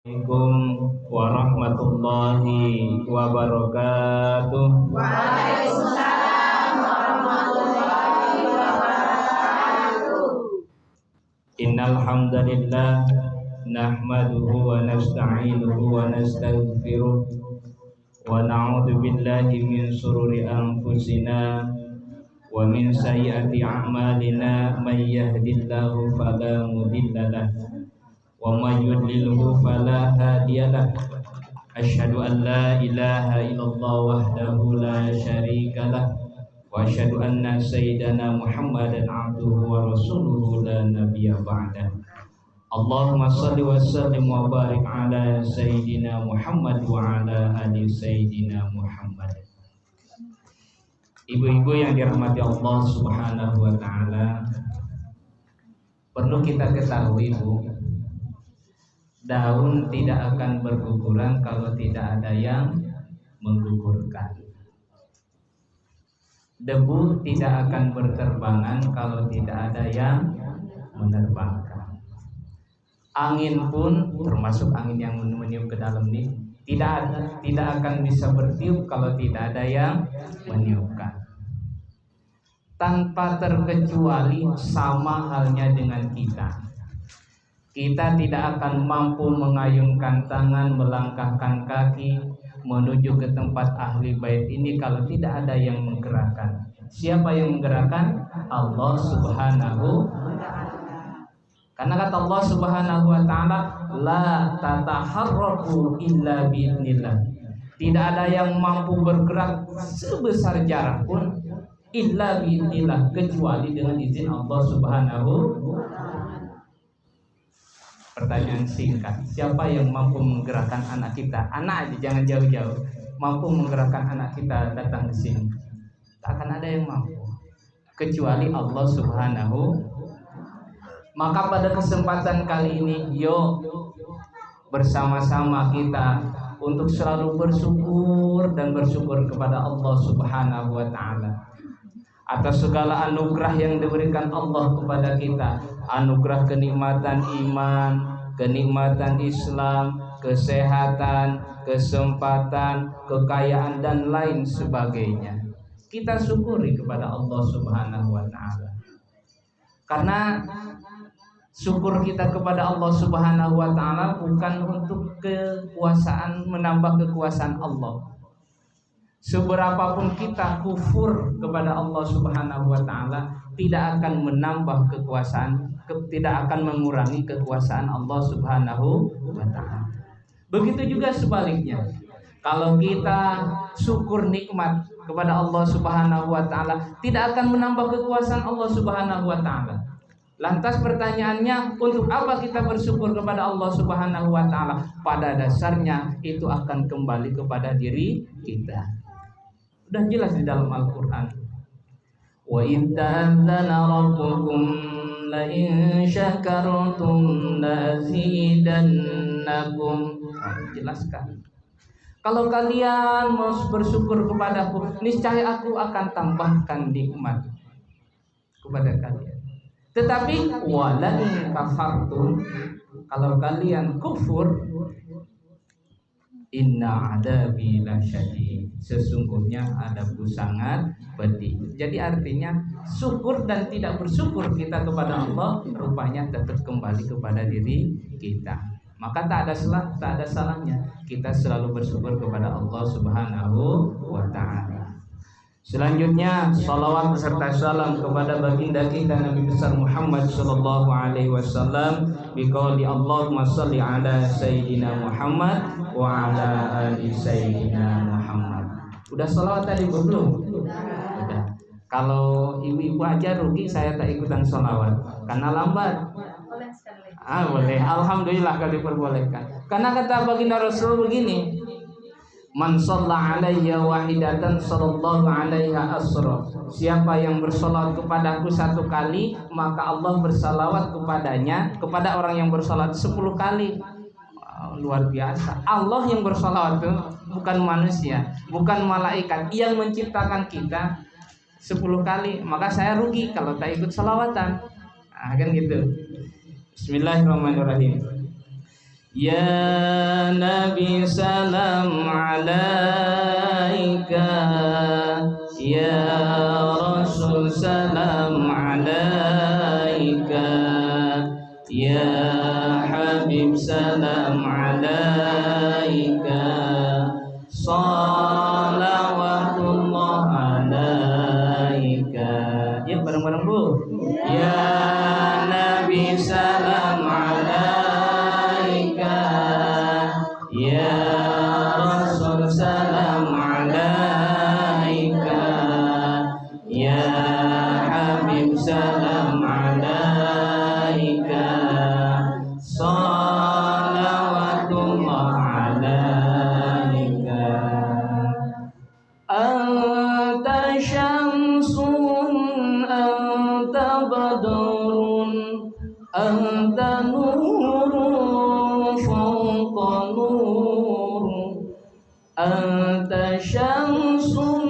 Assalamualaikum warahmatullahi wabarakatuh. Waalaikumsalam warahmatullahi wabarakatuh. Innal hamdalillah nahmaduhu wa nasta'inuhu wa nastaghfiruh wa na'udzu billahi min shururi anfusina wa min sayyiati a'malina may yahdihillahu fala mudilla lahu wa may yudlilhu fala hadiyalah. Asyhadu an la ilaha illallah wahdahu la syarikalah wa asyhadu anna sayyidana Muhammadan abduhu wa rasuluhu la nabiyya ba'dah. Allahumma shalli wa sallim wa barik ala sayyidina Muhammad wa ala ali sayyidina Muhammad. Ibu-ibu yang dirahmati Allah Subhanahu wa taala, perlu kita ketahui, Bu, daun tidak akan berguguran kalau tidak ada yang menggugurkan. Debu tidak akan berterbangan kalau tidak ada yang menerbangkan. Angin pun, termasuk angin yang meniup ke dalam ini, tidak akan bisa bertiup kalau tidak ada yang meniupkan. Tanpa terkecuali sama halnya dengan kita. Kita tidak akan mampu mengayunkan tangan, melangkahkan kaki menuju ke tempat ahli bait ini kalau tidak ada yang menggerakkan. Siapa yang menggerakkan? Allah Subhanahu wa ta'ala. Karena kata Allah Subhanahu wa ta'ala, la tataharraku illa bi'idnillah. Tidak ada yang mampu bergerak sebesar jarak pun illa bi'idnillah, kecuali dengan izin Allah Subhanahu wa ta'ala. Pertanyaan singkat, siapa yang mampu menggerakkan anak kita? Anak aja, jangan jauh-jauh. Mampu menggerakkan anak kita datang ke sini. Tak akan ada yang mampu kecuali Allah Subhanahu. Maka pada kesempatan kali ini, yuk bersama-sama kita untuk selalu bersyukur dan bersyukur kepada Allah Subhanahu wa ta'ala atas segala anugerah yang diberikan Allah kepada kita. Anugerah kenikmatan iman, kenikmatan Islam, kesehatan, kesempatan, kekayaan dan lain sebagainya. Kita syukuri kepada Allah Subhanahu wa ta'ala. Karena syukur kita kepada Allah Subhanahu wa ta'ala bukan untuk kekuasaan, menambah kekuasaan Allah. Seberapapun kita kufur kepada Allah Subhanahu wa ta'ala, tidak akan menambah kekuasaan, tidak akan mengurangi kekuasaan Allah Subhanahu wa ta'ala. Begitu juga sebaliknya. Kalau kita syukur nikmat kepada Allah Subhanahu wa ta'ala, tidak akan menambah kekuasaan Allah Subhanahu wa ta'ala. Lantas pertanyaannya, untuk apa kita bersyukur kepada Allah Subhanahu wa ta'ala? Pada dasarnya itu akan kembali kepada diri kita. Sudah jelas di dalam Al-Quran. Wa in ta'adzana rabbukum la in syakartum la azidannakum. Jelaskan. Kalau kalian mau bersyukur kepadaku, niscaya aku akan tambahkan nikmat kepada kalian. Tetapi wala in kafartum, kalau kalian kufur, inna adabi lasyadid, sesungguhnya adabku sangat pedih. Jadi artinya syukur dan tidak bersyukur kita kepada Allah rupanya tetap kembali kepada diri kita. Maka tak ada salahnya kita selalu bersyukur kepada Allah Subhanahu wa ta'ala. Selanjutnya, salawat beserta salam kepada baginda kita Nabi besar Muhammad sallallahu alaihi wasallam biqauli Allahumma shalli ala sayyidina Muhammad wa ala ali sayyidina Muhammad. Udah salawat tadi belum? Udah. Kalau ibu-ibu aja rugi saya tak ikutan salawat karena lambat. Boleh. Alhamdulillah kalau diperbolehkan. Karena kata baginda Rasul begini, man shalla alayya wahidatan sallallahu alaiha asra. Siapa yang bersolat kepadaku satu kali, maka Allah bersalawat kepadanya, kepada orang yang bersolat 10 kali. Luar biasa. Allah yang bersalawat itu bukan manusia, bukan malaikat yang menciptakan kita 10 kali. Maka saya rugi kalau tak ikut salawatan. Kan gitu. Bismillahirrahmanirrahim. Ya Nabi salam alaika, ya Rasul salam alaika, ya Habib salam alaika, salawatullah alaika. Ya bareng-bareng Bu. Ya Nabi salam alaika, ya Rasul salam alaika, ya Habib salam alaika, salawatullah alaika. Anta syamsun, anta badrun, anta nurun fawqa nur. Anta syamsun,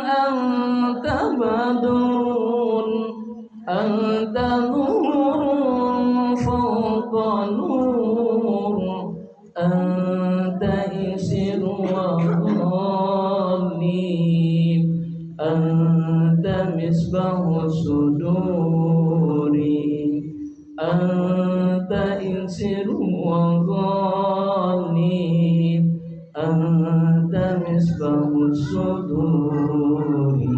anta badrun, anta nurun fawqa nur. Anta isiru wa ghalib, anta misbahu suduri, anta insiru wa ghalib, anta misbahu suduri.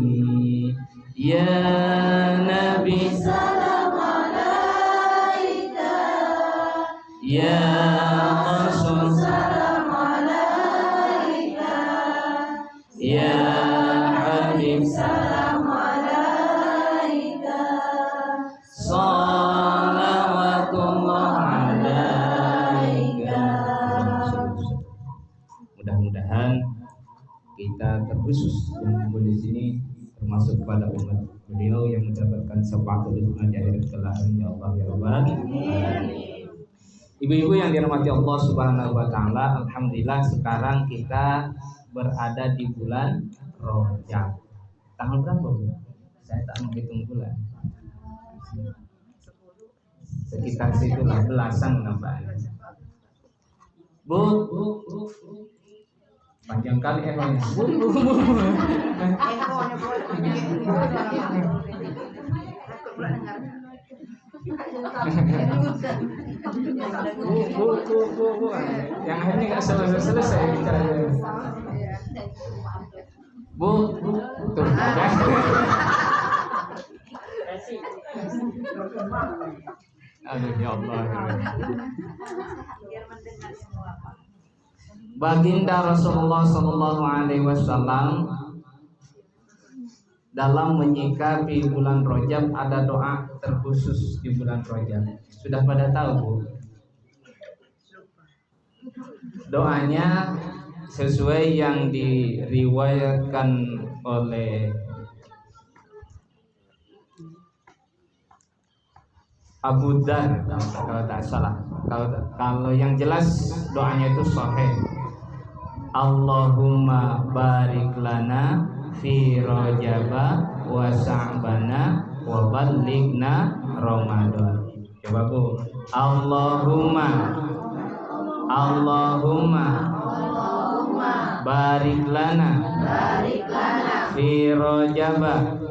Ya Nabi salam alaika, ya Rasul salam alaika, ya Habib salam alaika, salawatullah alaika. Mudah-mudahan kita terkhusus yang kumpul di sini termasuk pada umat beliau yang mendapatkan syafaat di akhirat kelak. Ya Allah ya Rabbal alamin. Ibu-ibu yang dirahmati Allah Subhanahu wa taala, alhamdulillah sekarang kita berada di bulan Rajab. Tanggal berapa, Bu? Saya tak menghitung bulan. Sekitar situlah, belasan nampaknya. Bu, panjang kali emangnya. Bu. Bu. Yang akhirnya nggak selesai bicaranya. Bu, tuh. Aduh ya Allah. Baginda Rasulullah Sallallahu Alaihi Wasallam dalam menyikapi bulan Rajab ada doa terkhusus di bulan Rajab. Sudah pada tahu, Bu? Doanya sesuai yang diriwayatkan oleh Abu Dzar kalau tak salah. Kalau yang jelas doanya itu sahih. Allahumma barik lana fi Rajaba wa Sa'bana wa ballighna Ramadan. Coba Bu. Allahumma barik lana fi Rajaba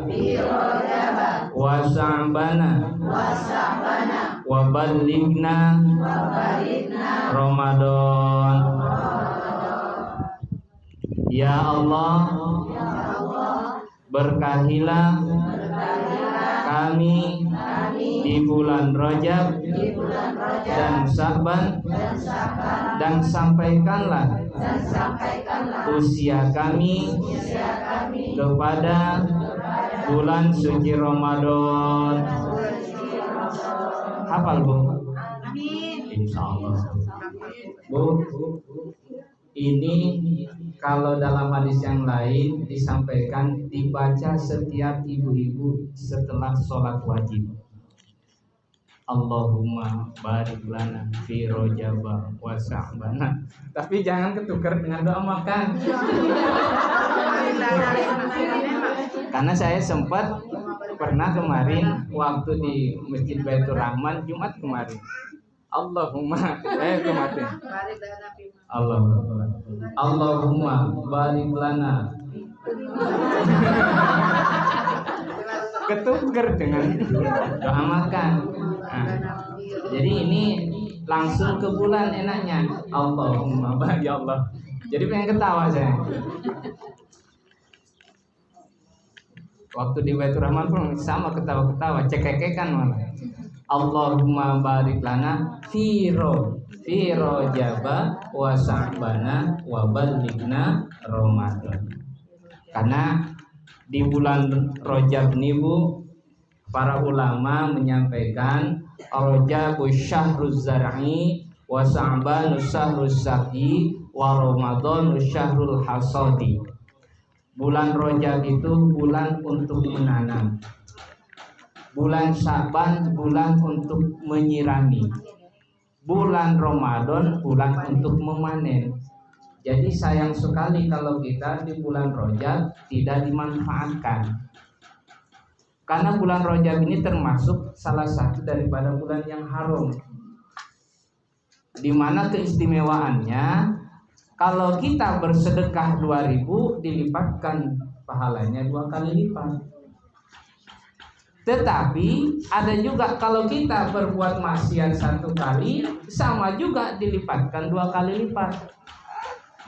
wa Sa'bana wa ballighna Ramadan. Ya Allah, berkahilah kami di bulan Rajab dan Sya'ban, dan sampaikanlah usia kami kepada bulan suci Ramadan. Hafal, Bu? Insyaallah. Bu, ini kalau dalam hadis yang lain disampaikan dibaca setiap ibu-ibu setelah sholat wajib. Allahumma barik lana fi Rajaba wa Sa'bana. Tapi jangan ketukar dengan doa makan. Karena saya sempat pernah kemarin waktu di Masjid Baitur Rahman Jumat kemarin, Allahumma itu mati. Allahumma barik lana. Ketuker dengan doa makan. Nah, jadi ini langsung ke bulan enaknya. Allahumma barik, ya Allah. Jadi pengen ketawa saya. Waktu di Baitur Rahman pun sama ketawa-ketawa, cekekekan malah. Allahumma barik lana fi Rajaba wa Sya'bana wa ballighna Ramadan. Karena di bulan Rajab ini Bu, para ulama menyampaikan Rajabu syahruz zar'i wa Sya'banu syahruz saqi wa Ramadhanu syahrul hasadi. Bulan Rajab itu bulan untuk menanam. Bulan Sya'ban bulan untuk menyirami. Bulan Ramadan bulan untuk memanen. Jadi sayang sekali kalau kita di bulan Rajab tidak dimanfaatkan. Karena bulan Rajab ini termasuk salah satu daripada bulan yang haram. Di mana keistimewaannya kalau kita bersedekah 2.000 dilipatkan pahalanya 2 kali lipat. Tetapi ada juga kalau kita berbuat maksiat 1 kali sama juga dilipatkan 2 kali lipat.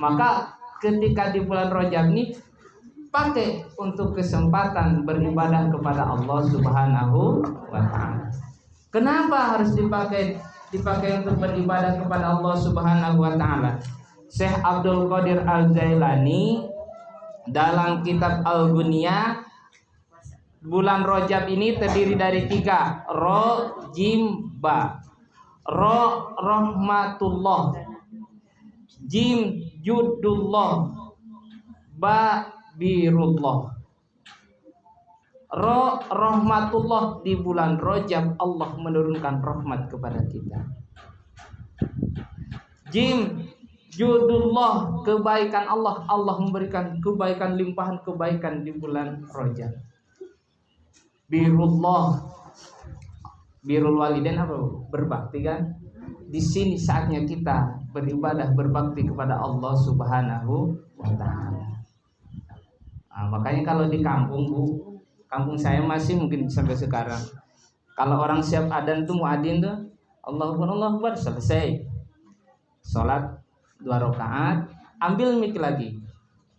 Maka ketika di bulan Rajab ini pakai untuk kesempatan beribadah kepada Allah Subhanahu wa taala. Kenapa harus dipakai untuk beribadah kepada Allah Subhanahu wa taala? Syekh Abdul Qadir Al-Jailani dalam kitab Al-Ghunia, bulan Rajab ini terdiri dari 3, Ro, Jim, Ba. Ro rahmatullah, Jim judullah, Ba birullah. Ro rahmatullah, di bulan Rajab Allah menurunkan rahmat kepada kita. Jim judullah, kebaikan Allah, Allah memberikan kebaikan, limpahan kebaikan di bulan Rajab. Birullah, birrul walidain apa? Berbakti kan? Di sini saatnya kita beribadah, berbakti kepada Allah Subhanahu wa taala. Nah, makanya kalau di kampung Bu, kampung saya masih mungkin sampai sekarang, kalau orang siap adzan tuh muadzin tuh Allahu Akbar, selesai sholat 2 rakaat, ambil mic lagi.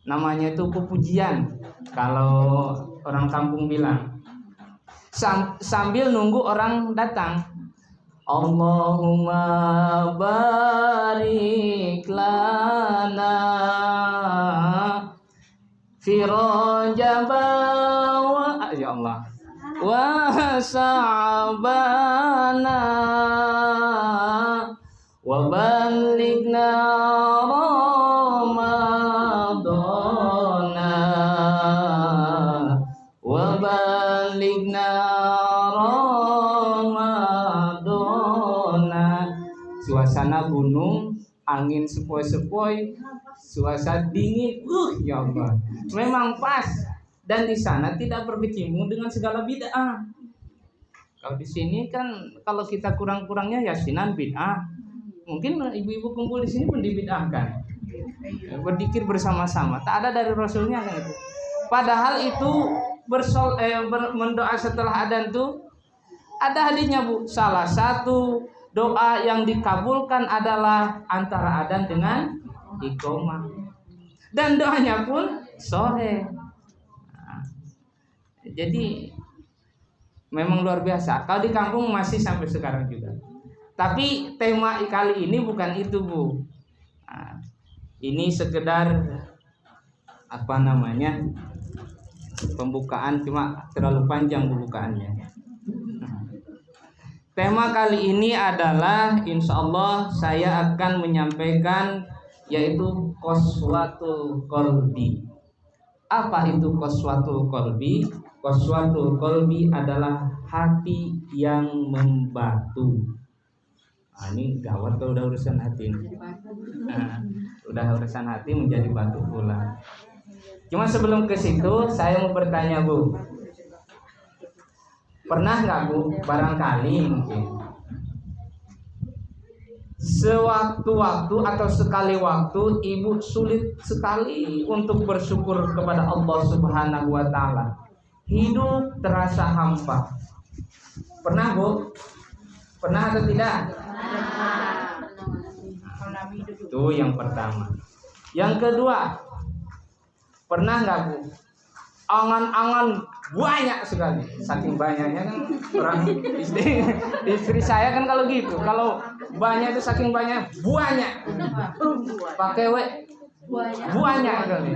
Namanya itu pujian kalau orang kampung bilang. Sambil nunggu orang datang. Allahumma barik lana fi Rajab wa ya Allah wa Sya'bana wa ballighna Ramadana wa ballighna Ramadana. Suasana gunung, angin sepoi-sepoi, suasana dingin, ya Allah, memang pas. Dan di sana tidak berkecimpung dengan segala bid'ah. Kalau di sini kan kalau kita kurang-kurangnya yasinan bid'ah. Mungkin ibu-ibu kumpul di sini pun dibid'ahkan. Berzikir bersama-sama, tak ada dari Rasulnya kan itu. Padahal itu mendoa setelah adzan tuh ada hadisnya Bu. Salah satu doa yang dikabulkan adalah antara adzan dengan iqamah. Dan doanya pun sore. Nah, jadi memang luar biasa. Kalau di kampung masih sampai sekarang juga. Tapi tema kali ini bukan itu Bu. Nah, ini sekedar apa namanya, pembukaan, cuma terlalu panjang pembukaannya. Nah, tema kali ini adalah insya Allah saya akan menyampaikan yaitu qaswatul qalbi. Apa itu qaswatul qalbi? Qaswatul qalbi adalah hati yang membatu. Nah, ini gawat kalau udah urusan hati. Nah, udah urusan hati menjadi batu pula. Cuma sebelum ke situ saya mau bertanya Bu, pernah nggak Bu barangkali mungkin sewaktu-waktu atau sekali waktu ibu sulit sekali untuk bersyukur kepada Allah Subhanahu wa taala. Hidup terasa hampa. Pernah, Bu? Pernah atau tidak? Itu yang pertama. Yang kedua, pernah nggak, Bu? Angan-angan banyak sekali. Saking banyaknya kan orang istri saya kan kalau gitu. Kalau banyak itu saking banyak pakai banyak kali.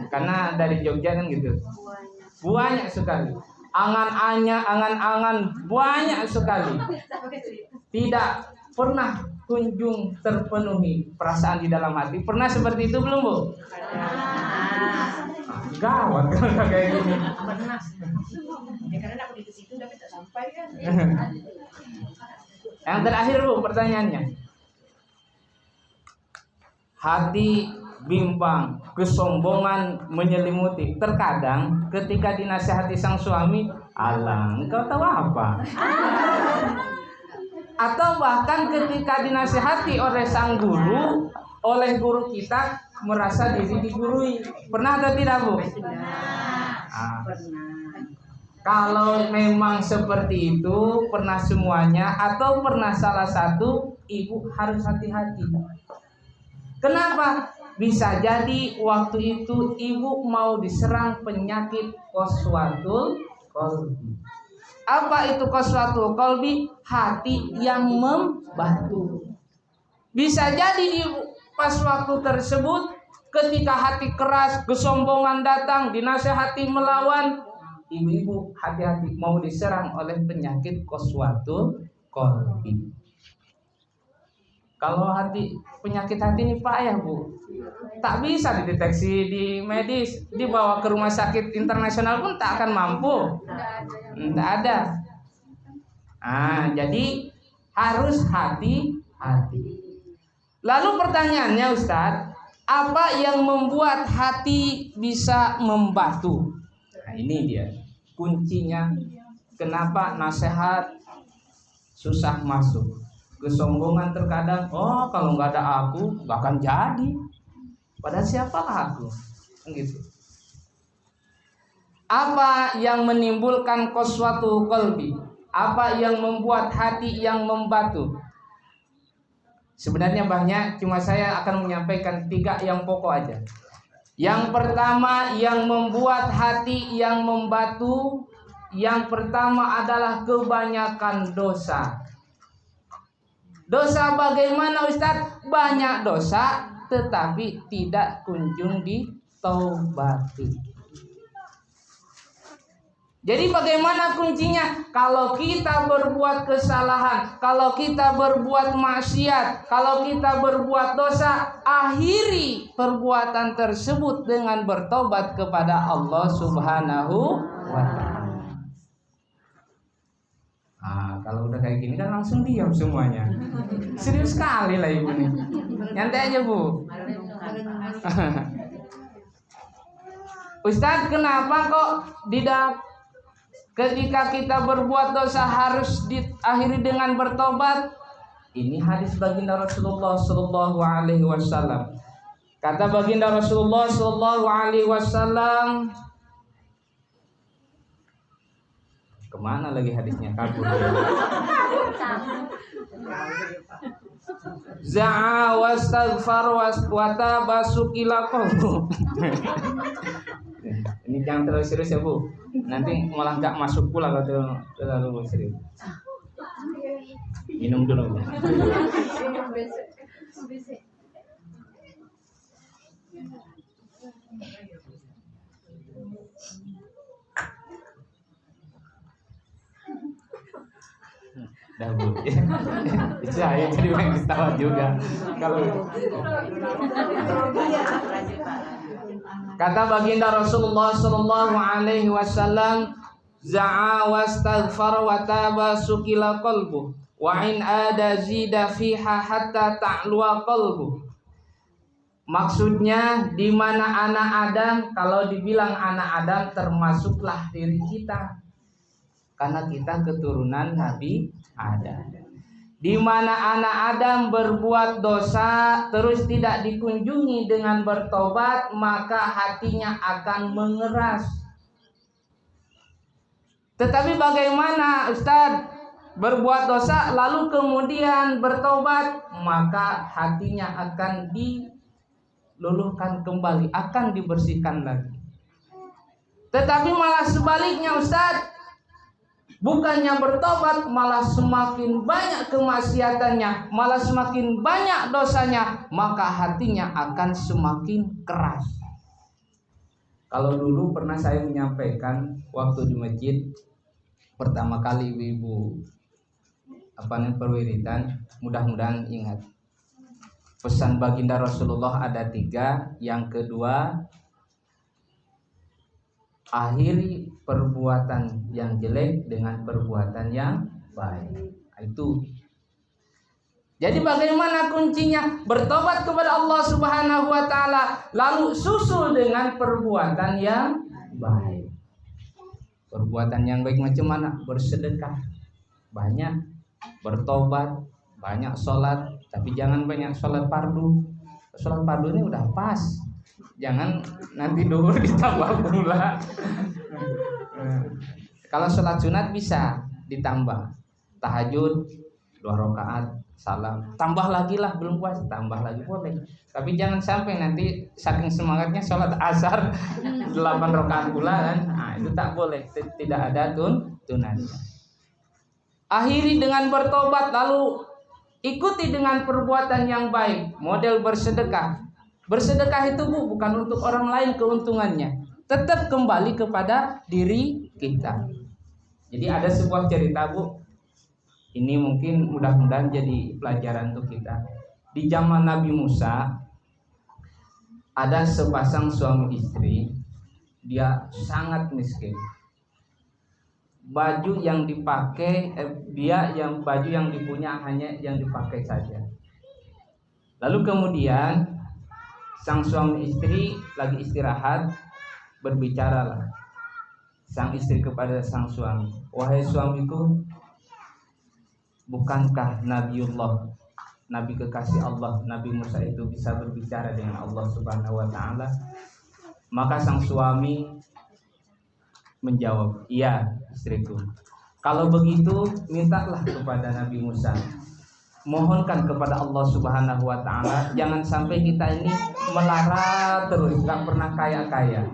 Karena dari Jogja kan gitu. Banyak sekali. Angan-angan banyak sekali. Tidak pernah kunjung terpenuhi perasaan di dalam hati. Pernah seperti itu belum, Bu? Gawat kalau kayak gini. Pernah. Ya karena aku di situ tapi tak sampai kan. Yang terakhir, Bu, pertanyaannya. Hati bimbang, kesombongan menyelimuti. Terkadang ketika dinasihati sang suami, "Alah, engkau tahu apa?" Atau bahkan ketika dinasihati oleh sang guru, oleh guru kita, merasa diri digurui. Pernah atau tidak, Bu? Kalau memang seperti itu, pernah semuanya atau pernah salah satu, ibu harus hati-hati. Kenapa? Bisa jadi waktu itu ibu mau diserang penyakit qaswatul qalbi. Apa itu qaswatul qalbi? Hati yang membatu. Bisa jadi ibu pas waktu tersebut, ketika hati keras, kesombongan datang, dinasehati melawan, ibu-ibu hati-hati mau diserang oleh penyakit qaswatul qalbi. Kalau penyakit hati ini payah, Bu. Tak bisa dideteksi di medis, dibawa ke rumah sakit internasional pun tak akan mampu. Tidak ada. Jadi harus hati-hati. Lalu pertanyaannya, Ustadz, apa yang membuat hati bisa membatu? Ini dia kuncinya. Kenapa nasihat susah masuk? Kesombongan terkadang, kalau nggak ada aku nggak akan jadi. Padahal siapalah aku? Gitu. Apa yang menimbulkan qaswatul qalbi? Apa yang membuat hati yang membatu? Sebenarnya banyak, cuma saya akan menyampaikan 3 yang pokok aja. Yang pertama yang membuat hati yang membatu, yang pertama adalah kebanyakan dosa. Dosa bagaimana, Ustadz? Banyak dosa tetapi tidak kunjung ditaubati. Jadi bagaimana kuncinya? Kalau kita berbuat kesalahan, kalau kita berbuat maksiat, kalau kita berbuat dosa, akhiri perbuatan tersebut dengan bertobat kepada Allah Subhanahu wa ta'ala. Kalau udah kayak gini kan langsung diam semuanya. Serius sekali lah ibu nih. Nyantai aja, Bu. Ustadz, kenapa kok ketika kita berbuat dosa harus diakhiri dengan bertobat? Ini hadis baginda Rasulullah sallallahu alaihi wasallam. Kata baginda Rasulullah sallallahu alaihi wasallam, kemana lagi hadisnya? Kabur. Za'a wastaghfar wa taba sukila qalbu. Ini jangan terlalu serius ya, Bu. Nanti malah nggak masuk pula kalau terlalu serius. Minum dulu, Bu. Dah, Bu. Saya jadi pengen ketawa juga. Kalau kata baginda Rasulullah sallallahu alaihi wasallam, za'a wastaghfar wa taba sukila qalbu wa in ada zida fiha hatta ta'luwa qalbu. Maksudnya di mana anak Adam, kalau dibilang anak Adam termasuklah diri kita. Karena kita keturunan Nabi Adam. di mana anak Adam berbuat dosa terus tidak dikunjungi dengan bertobat, maka hatinya akan mengeras. Tetapi bagaimana Ustaz? Berbuat dosa lalu kemudian bertobat, maka hatinya akan diluluhkan kembali, akan dibersihkan lagi. Tetapi malah sebaliknya Ustaz, bukannya bertobat, malah semakin banyak kemaksiatannya, malah semakin banyak dosanya, maka hatinya akan semakin keras. Kalau dulu pernah saya menyampaikan waktu di masjid pertama kali ibu perwiritan, mudah-mudahan ingat. Pesan baginda Rasulullah ada 3. Yang kedua, akhiri perbuatan yang jelek dengan perbuatan yang baik. Itu. Jadi bagaimana kuncinya? Bertobat kepada Allah Subhanahu wa taala, lalu susul dengan perbuatan yang baik. Perbuatan yang baik macam mana? Bersedekah banyak, bertobat banyak, sholat, tapi jangan banyak sholat fardu. Sholat fardu ini udah pas, jangan nanti dulu ditambah pula. Kalau sholat sunat bisa ditambah, tahajud 2 rakaat, salam, tambah lagi lah, belum puas tambah lagi boleh. Tapi jangan sampai nanti saking semangatnya sholat asar 8 rakaat pula kan, itu tak boleh, tidak ada tunannya. Akhiri dengan bertobat, lalu ikuti dengan perbuatan yang baik. Model bersedekah. Bersedekah itu bukan untuk orang lain keuntungannya, tetap kembali kepada diri kita. Jadi ada sebuah cerita Bu, ini mungkin mudah-mudahan jadi pelajaran untuk kita. Di zaman Nabi Musa ada sepasang suami istri, dia sangat miskin. Baju yang dipakai baju yang dipunya hanya yang dipakai saja. Lalu kemudian sang suami istri lagi istirahat, berbicaralah sang istri kepada sang suami, "Wahai suamiku, bukankah Nabiullah, Nabi kekasih Allah, Nabi Musa itu bisa berbicara dengan Allah Subhanahu wa taala?" Maka sang suami menjawab, "Iya istriku, kalau begitu mintalah kepada Nabi Musa, mohonkan kepada Allah Subhanahu wa taala, jangan sampai kita ini melarat terus, gak pernah kaya-kaya."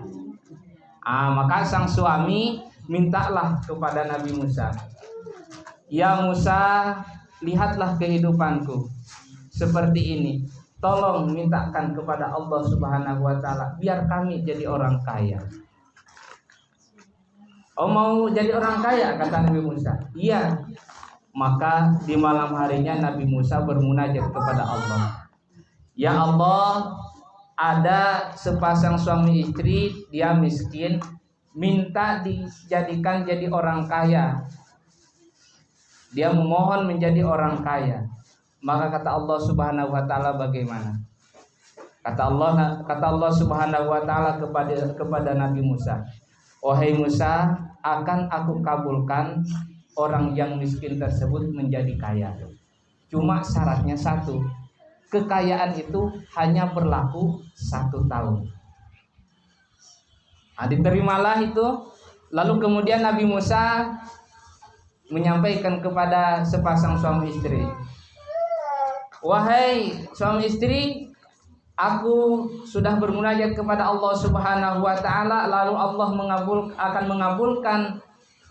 Maka sang suami mintalah kepada Nabi Musa, "Ya Musa, lihatlah kehidupanku seperti ini, tolong mintakan kepada Allah Subhanahu wa taala biar kami jadi orang kaya." "Oh, mau jadi orang kaya?" kata Nabi Musa. "Iya." Maka di malam harinya Nabi Musa bermunajat kepada Allah, "Ya Allah, ada sepasang suami istri, dia miskin, minta dijadikan jadi orang kaya. Dia memohon menjadi orang kaya." Maka kata Allah Subhanahu wa taala, bagaimana? Kata Allah Subhanahu wa taala kepada Nabi Musa, "Wahai Musa, akan aku kabulkan orang yang miskin tersebut menjadi kaya. Cuma syaratnya satu, kekayaan itu hanya berlaku 1 tahun." Diterimalah itu. Lalu kemudian Nabi Musa menyampaikan kepada sepasang suami istri, "Wahai suami istri, aku sudah bermunajat kepada Allah Subhanahu wa taala, lalu Allah akan mengabulkan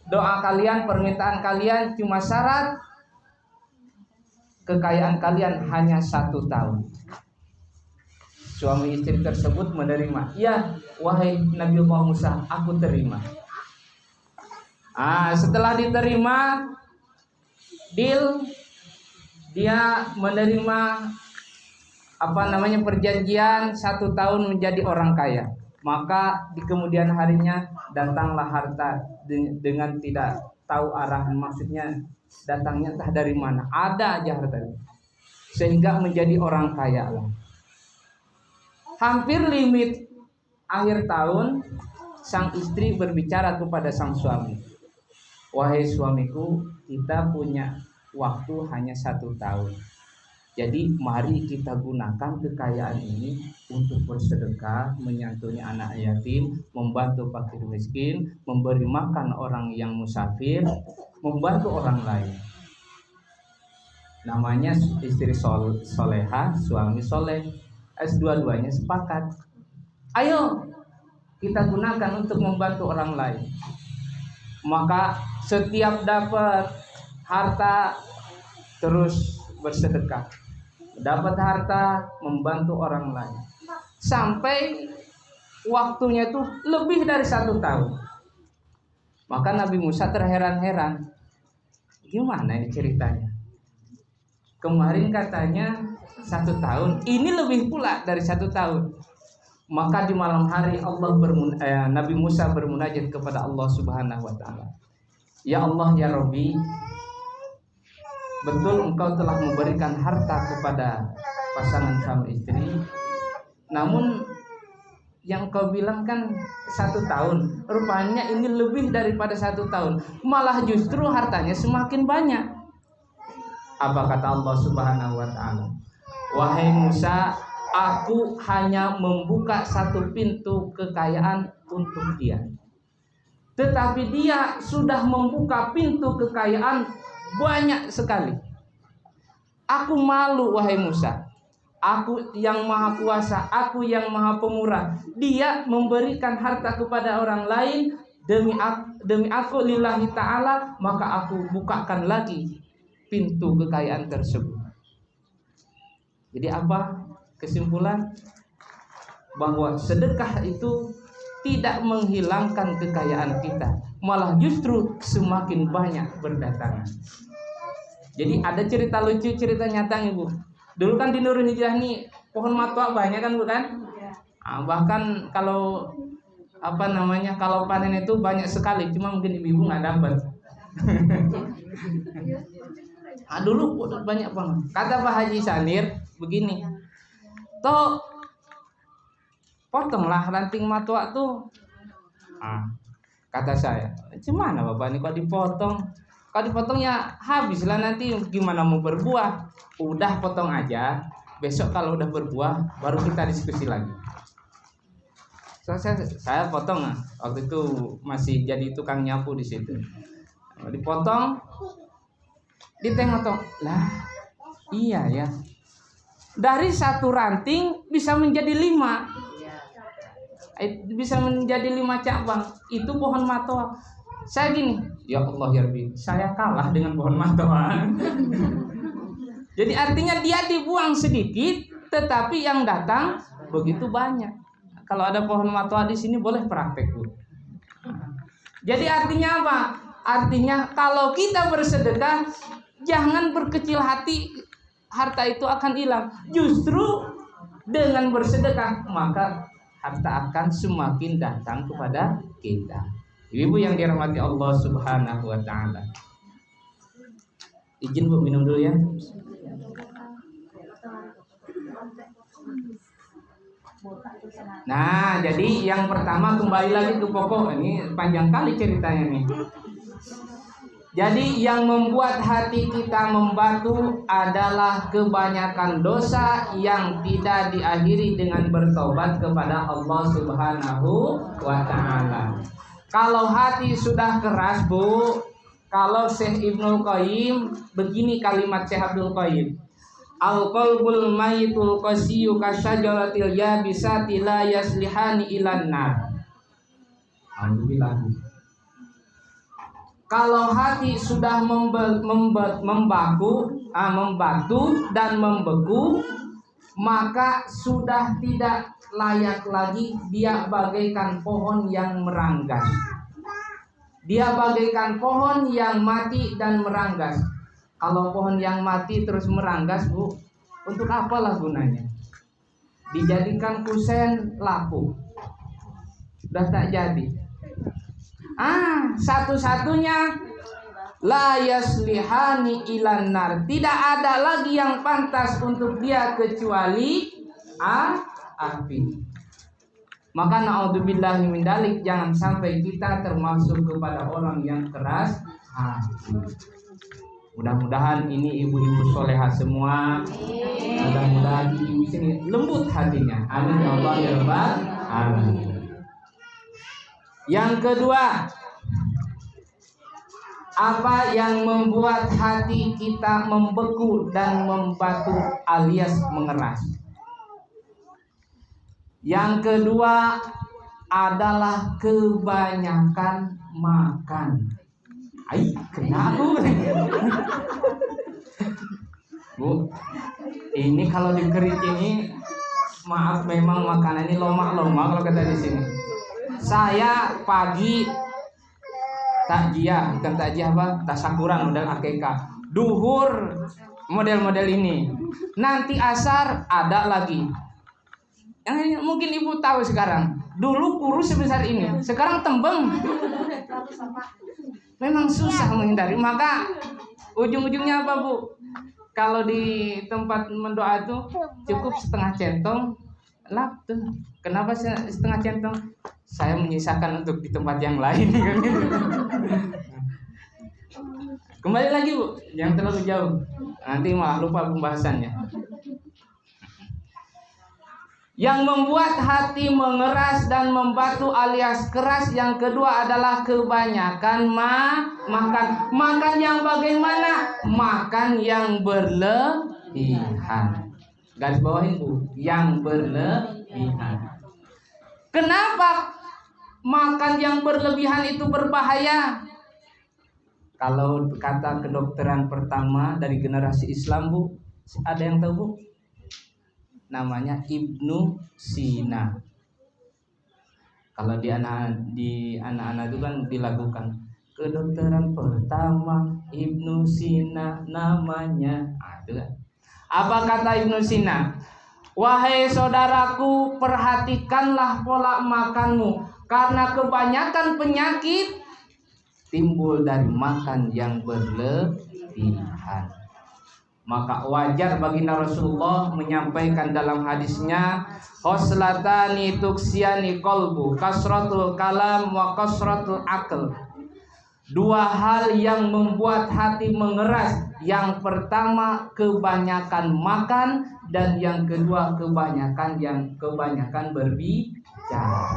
doa kalian, permintaan kalian, cuma syarat kekayaan kalian hanya 1 tahun." Suami istri tersebut menerima. "Ya, wahai Nabi Allah Musa, aku terima." Setelah diterima, deal, dia menerima perjanjian 1 tahun menjadi orang kaya. Maka di kemudian harinya datanglah harta dengan tidak tahu arahan, maksudnya datangnya entah dari mana, ada aja hartanya, sehingga menjadi orang kaya lah. Hampir limit akhir tahun, sang istri berbicara kepada sang suami, "Wahai suamiku, kita punya waktu hanya 1 tahun. Jadi mari kita gunakan kekayaan ini untuk bersedekah, menyantuni anak yatim, membantu fakir miskin, memberi makan orang yang musafir, membantu orang lain. Namanya istri soleha, suami soleh. Dua-duanya sepakat. Ayo kita gunakan untuk membantu orang lain. Maka setiap dapat harta terus bersedekah, dapat harta membantu orang lain, sampai waktunya itu lebih dari 1 tahun. Maka Nabi Musa terheran-heran, gimana ini ceritanya? Kemarin katanya 1 tahun, ini lebih pula dari 1 tahun. Maka di malam hari Nabi Musa bermunajat kepada Allah Subhanahu wa taala. Ya Allah, ya Rabbi, betul engkau telah memberikan harta kepada pasangan suami istri, namun yang kau bilang kan 1 tahun, rupanya ini lebih daripada 1 tahun, malah justru hartanya semakin banyak. Apa kata Allah Subhanahu wa taala? Wahai Musa, aku hanya membuka 1 pintu kekayaan untuk dia, tetapi dia sudah membuka pintu kekayaan banyak sekali. Aku malu wahai Musa. Aku yang maha kuasa, aku yang maha pemurah. Dia memberikan harta kepada orang lain demi aku lillahi ta'ala, maka aku bukakan lagi pintu kekayaan tersebut. Jadi apa kesimpulan? Bahwa sedekah itu tidak menghilangkan kekayaan kita, malah justru semakin banyak berdatangan. Jadi ada cerita lucu, cerita nyata nih Bu. Dulu kan di Nurul Hijrah nih pohon matwa banyak kan bukan? Bahkan kalau kalau panen itu banyak sekali, cuma mungkin ibu nggak dapat. Dulu banyak banget. Kata Pak Haji Sanir begini, toh potonglah ranting matwa tuh. Kata saya, gimana Bapak ini kok dipotong? Kalau dipotong ya habislah, nanti gimana mau berbuah. Udah potong aja, besok kalau udah berbuah baru kita diskusi lagi. So, saya potong waktu itu masih jadi tukang nyapu di situ. Dipotong, ditengok, lah iya ya, dari 1 ranting bisa menjadi 5. Bisa menjadi 5 cabang. Itu pohon matwa. Saya gini, ya Allah ya Rabbi, saya kalah dengan pohon matwa. Jadi artinya dia dibuang sedikit, tetapi yang datang begitu banyak. Kalau ada pohon matwa di sini boleh praktek Bu. Jadi artinya apa? Artinya kalau kita bersedekah, jangan berkecil hati, harta itu akan hilang. Justru dengan bersedekah maka harta akan semakin datang kepada kita. Ibu yang dirahmati Allah Subhanahu wa taala. Izin Bu minum dulu ya. Nah, jadi yang pertama kembali lagi ke pokok. Ini panjang kali ceritanya nih. Jadi yang membuat hati kita membatu adalah kebanyakan dosa yang tidak diakhiri dengan bertobat kepada Allah Subhanahu wa taala. Kalau hati sudah keras Bu, kalau Syekh Ibnul Qayyim begini kalimat Syekh Abdul Qayyim. Al-qalbul mayitul qasiyyu kasyajaratil yabisati la yaslihani ilan nar. Alhamdulillah. Kalau hati sudah membatu dan membeku, maka sudah tidak layak lagi, dia bagaikan pohon yang meranggas. Dia bagaikan pohon yang mati dan meranggas. Kalau pohon yang mati terus meranggas Bu, untuk apalah gunanya? Dijadikan kusen lapu, sudah tak jadi. Satu-satunya la yaslihani ilan nar, tidak ada lagi yang pantas untuk dia kecuali api. Maka naudzubillahi min dzalik, jangan sampai kita termasuk kepada orang yang keras hati. Mudah-mudahan ini ibu-ibu soleha semua. Mudah-mudahan ibu sini lembut hatinya. Amin ya Allah ya Rabbal alamin. Yang kedua, apa yang membuat hati kita membeku dan membatu alias mengeras? Yang kedua adalah kebanyakan makan. Kenapa? Bu, ini kalau di keriting, maaf memang makanan ini lomak-lomak kalau kata di sini. Saya pagi takjiah, bukan takjiah apa? Tasakuran model akekah. Duhur model-model ini. Nanti asar ada lagi. Yang mungkin ibu tahu sekarang. Dulu kurus sebesar ini, sekarang tembem. Memang susah menghindari. Maka ujung-ujungnya apa Bu? Kalau di tempat mendoa itu cukup setengah centong, lap tuh. Kenapa setengah centong? Saya menyisakan untuk di tempat yang lain. Kembali lagi Bu, jangan terlalu jauh. Nanti malah lupa pembahasannya. Yang membuat hati mengeras dan membatu alias keras, yang kedua adalah kebanyakan makan. Makan yang bagaimana? Makan yang berlebihan. Garis bawahin Bu, yang berlebihan. Kenapa makan yang berlebihan itu berbahaya? Kalau kata kedokteran pertama dari generasi Islam Bu, ada yang tahu Bu? Namanya Ibnu Sina. Kalau di anak-anak itu kan dilakukan kedokteran pertama Ibnu Sina namanya. Itu kan. Apa kata Ibnu Sina? Wahai saudaraku, perhatikanlah pola makanmu, karena kebanyakan penyakit timbul dari makan yang berlebihan. Maka wajar baginda Rasulullah menyampaikan dalam hadisnya, khoslatani tuksiani kolbu, kasratul kalam wa kasratul akal. Dua hal yang membuat hati mengeras. Yang pertama kebanyakan makan, dan yang kedua kebanyakan berbicara.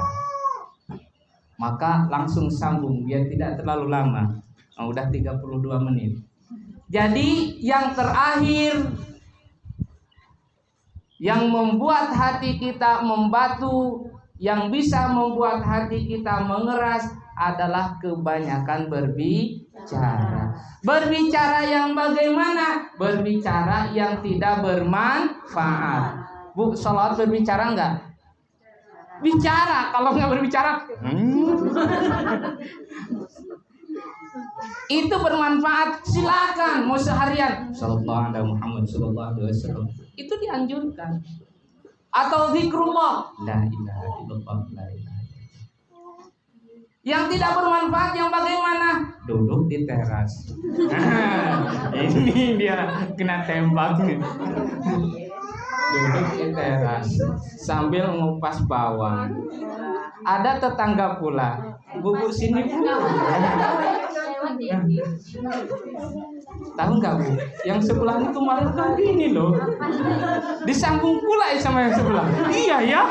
Maka langsung sambung biar tidak terlalu lama. Udah 32 menit. Jadi yang terakhir yang membuat hati kita membatu, yang bisa membuat hati kita mengeras adalah kebanyakan berbicara. Berbicara yang bagaimana? Berbicara yang tidak bermanfaat. Bu, sholat berbicara enggak? Bicara. Kalau enggak berbicara, itu bermanfaat, silakan mau seharian sallallahu alaihi Muhammad sallallahu alaihi wasallam, itu dianjurkan. Atau zikrullah, la ilaha illallah, la ilaha illallah. Yang tidak bermanfaat yang bagaimana? Duduk di teras. Ini dia kena tembak nih. Duduk di teras sambil ngupas bawang. Ada tetangga pula, bubur sini Bu. Tahu nggak Bu? Yang sebelah itu kemarin kan gini loh, disambung pula sama yang sebelah. Iya ya.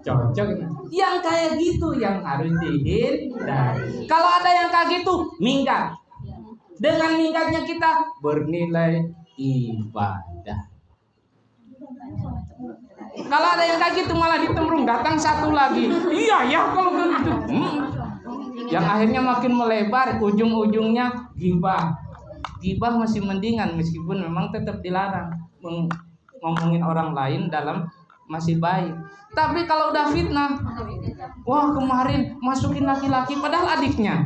Cocok. Yang kayak gitu yang harus dihindari. Kalau ada yang kayak gitu, minggat. Dengan minggatnya kita bernilai ibadah. Kalau ada yang kayak gitu malah ditemrung, datang satu lagi. Iya ya kalau begitu. Yang akhirnya makin melebar, ujung-ujungnya gibah. Gibah masih mendingan meskipun memang tetap dilarang. Ngomongin orang lain dalam masih baik. Tapi kalau udah fitnah, wah kemarin masukin laki-laki padahal adiknya.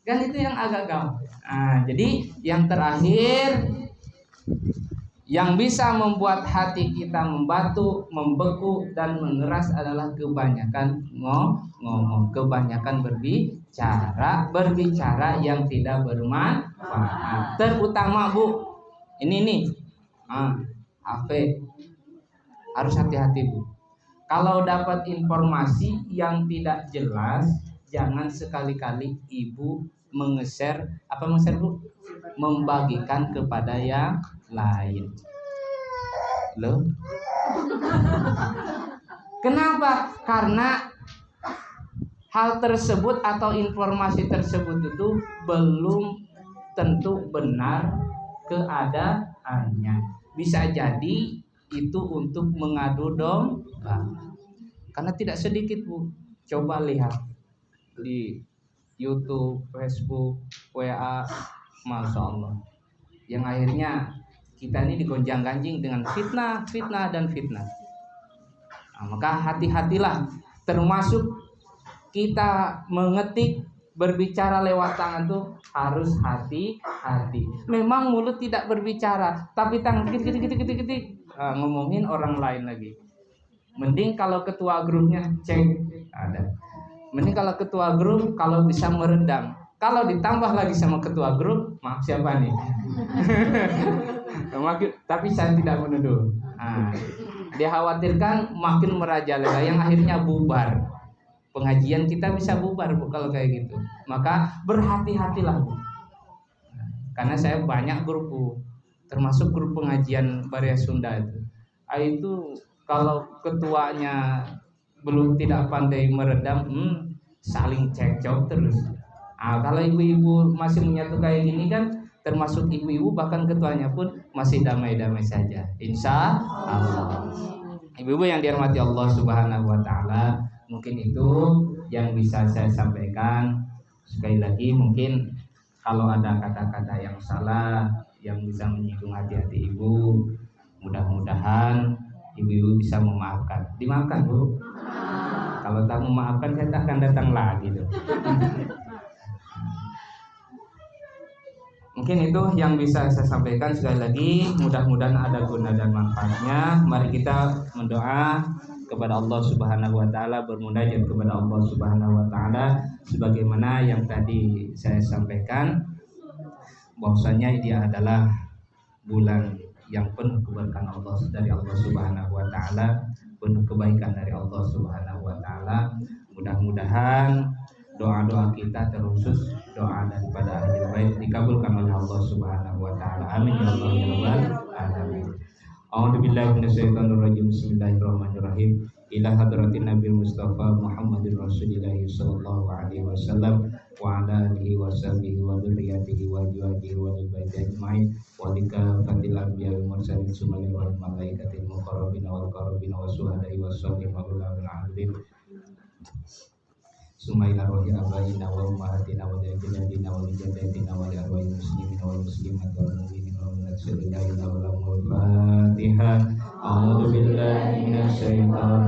Kan itu yang agak gampang. Jadi yang terakhir yang bisa membuat hati kita membatu, membeku dan mengeras adalah kebanyakan ngomong, kebanyakan berbicara yang tidak bermanfaat. Terutama Bu, ini nih, HP harus hati-hati Bu. Kalau dapat informasi yang tidak jelas, jangan sekali-kali ibu meng-share Bu? Membagikan kepada yang lain. Loh? Kenapa? Karena hal tersebut atau informasi tersebut itu belum tentu benar keadaannya. Bisa jadi itu untuk mengadu domba. Karena tidak sedikit Bu, coba lihat di YouTube, Facebook, WA, Masya Allah, yang akhirnya kita ini digonjang-ganjing dengan fitnah dan fitnah. Nah, maka hati-hatilah, termasuk kita mengetik, berbicara lewat tangan tuh harus hati-hati. Memang mulut tidak berbicara, tapi tangan ketik ngomongin orang lain lagi. Mending kalau ketua grupnya cek ada. Mending kalau ketua grup kalau bisa meredam. Kalau ditambah lagi sama ketua grup, maaf siapa nih? Tapi saya tidak menuduh. Nah, dia khawatirkan makin merajalela yang akhirnya bubar. Pengajian kita bisa bubar Bu kalau kayak gitu. Maka berhati-hatilah Bu. Karena saya banyak grup Bu, termasuk grup pengajian Varia Sunda itu. Itu kalau ketuanya belum tidak pandai meredam, saling cekcok terus. Kalau ibu-ibu masih menyatu kayak gini kan, termasuk ibu-ibu bahkan ketuanya pun masih damai-damai saja, insya Allah. Ibu-ibu yang dirahmati Allah Subhanahu Wa Taala, mungkin itu yang bisa saya sampaikan. Sekali lagi mungkin kalau ada kata-kata yang salah yang bisa menyinggung hati-hati ibu, mudah-mudahan ibu-ibu bisa memaafkan. Dimaafkan Bu. Kalau tak memaafkan saya tak akan datang lagi tuh. Mungkin itu yang bisa saya sampaikan. Sekali lagi mudah-mudahan ada guna dan manfaatnya. Mari kita mendoa kepada Allah Subhanahu Wa Taala, bermunajat kepada Allah Subhanahu Wa Taala sebagaimana yang tadi saya sampaikan, bahwasanya dia adalah bulan yang penuh keberkahan Allah dari Allah Subhanahu Wa Taala, penuh kebaikan dari Allah Subhanahu Wa Taala. Mudah-mudahan doa-doa kita terusus doa daripada ahli bait dikabulkan oleh Allah Subhanahu Wa Taala. Amin ya Allah ya rabbal alamin. A'udzubillahi minasyaitonir rajim. Bismillahirrahmanirrahim. Ila hadratin Nabi Mustafa Muhammadir Rasulillah sallallahu alaihi wasallam wa ala alihi wa sahbihi wa dzurriyyatihi wa azwajihi wa baiti ajmain wa likafatil anbiya wal mursalin summa wal malaikatil muqarrabin wal qarabin wa suhada'i was sholihin wa ulul amri summa ila rohi abaina wa ummahatina wa jaddatina wa jaddatina wa arwahil muslimin wal muslimat wal mu'minin wal mu'minat sallallahu alaihi wa sallam. A'udzu billahi minasy syaithanir